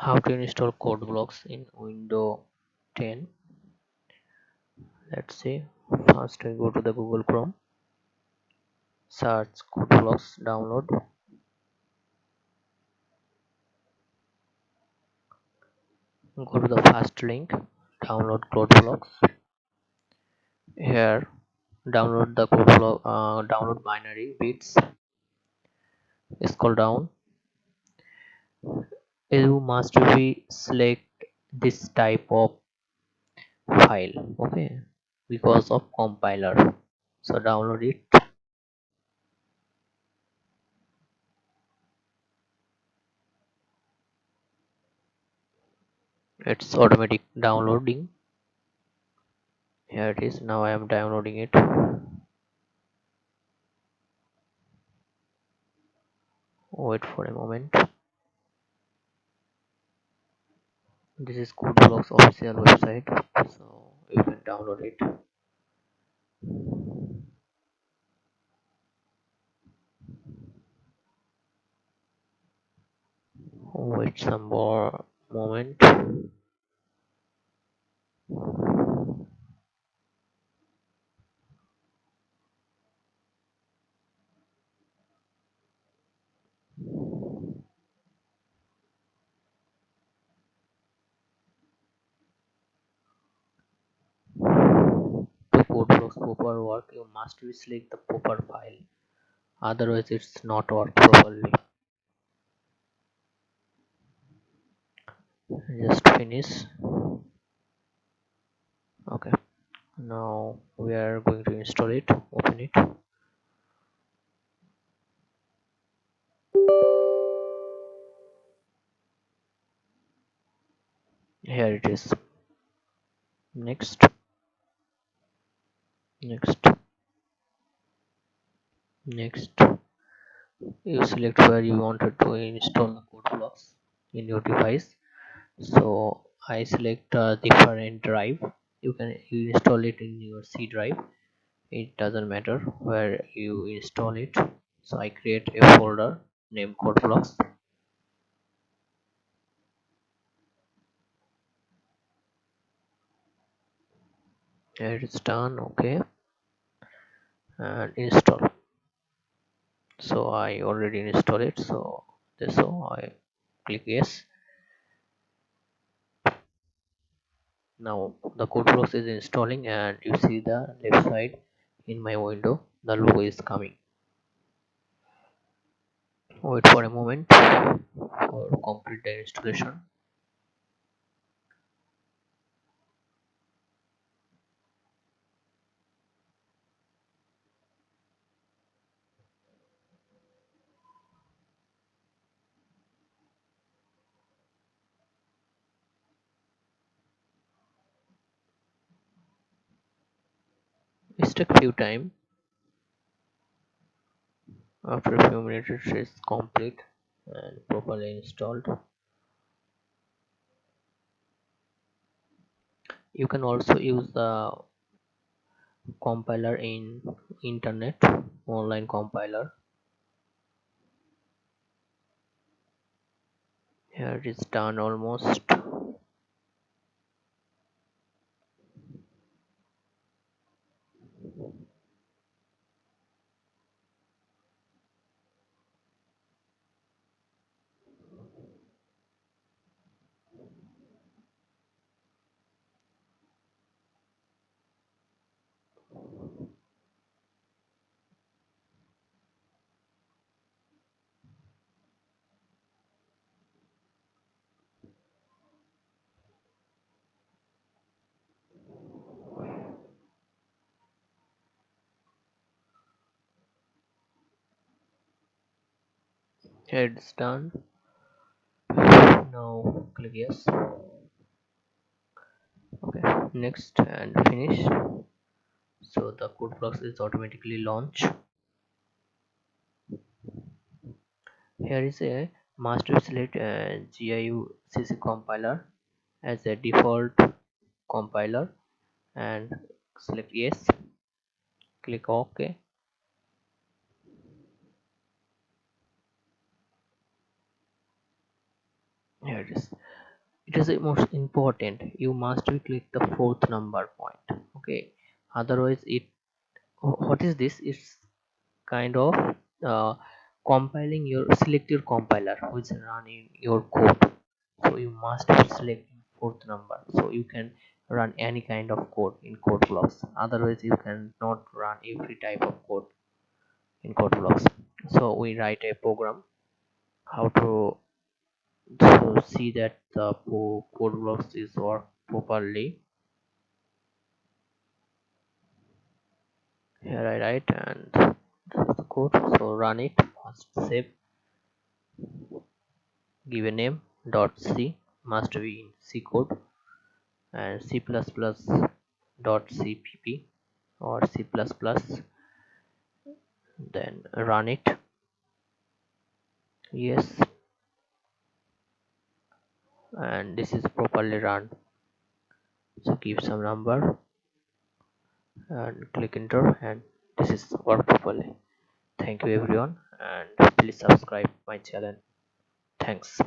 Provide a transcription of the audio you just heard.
How to install code blocks in Windows 10. Let's see. First we go to the Google Chrome, search code blocks, download. Go to the first link, download code blocks. Here download the code block, download binary bits. Scroll down. You must be select this type of file, okay, because of compiler. So download it. It's automatic downloading. Here it is. Now I am downloading it. Wait for a moment. This is CodeBlock's official website, so you can download it. Wait some more moment. To CodeBlock's proper work, you must select the proper file. Otherwise, it's not work properly. Just finish. Okay. Now we are going to install it. Open it. Here it is. Next. Next. Next. You select where you wanted to install the code blocks in your device. So I select a different drive. You install it in your C drive. It doesn't matter where you install it. So I create a folder named code blocks. Here it's done. Okay, and install. So I already installed it. So I click yes. Now the code blocks is installing, and you see the left side in my window the logo is coming. Wait for a moment for complete the installation. It takes few time. After a few minutes it is complete and properly installed. You can also use the compiler in internet, online compiler. Here it is done almost. Here it's done. Now click yes. Okay, next and finish. So the code blocks is automatically launched. Here is a master select GIUCC compiler as a default compiler and select yes. Click OK. Here it is. It is the most important. You must be click the fourth number point. Okay, otherwise it, what is this? It's kind of uh, compiling your, select your compiler which is running your code. So you must select fourth number so you can run any kind of code in code blocks. Otherwise you cannot run every type of code in code blocks. So we write a program how to see that the code blocks is work properly. Here I write and this is the code. So run it, must save, give a name dot c, must be in c code, and c++ dot cpp or c++, then run it. Yes, and this is properly run. So give some number and click enter, and this is work properly. Thank you everyone, and please subscribe my channel. Thanks.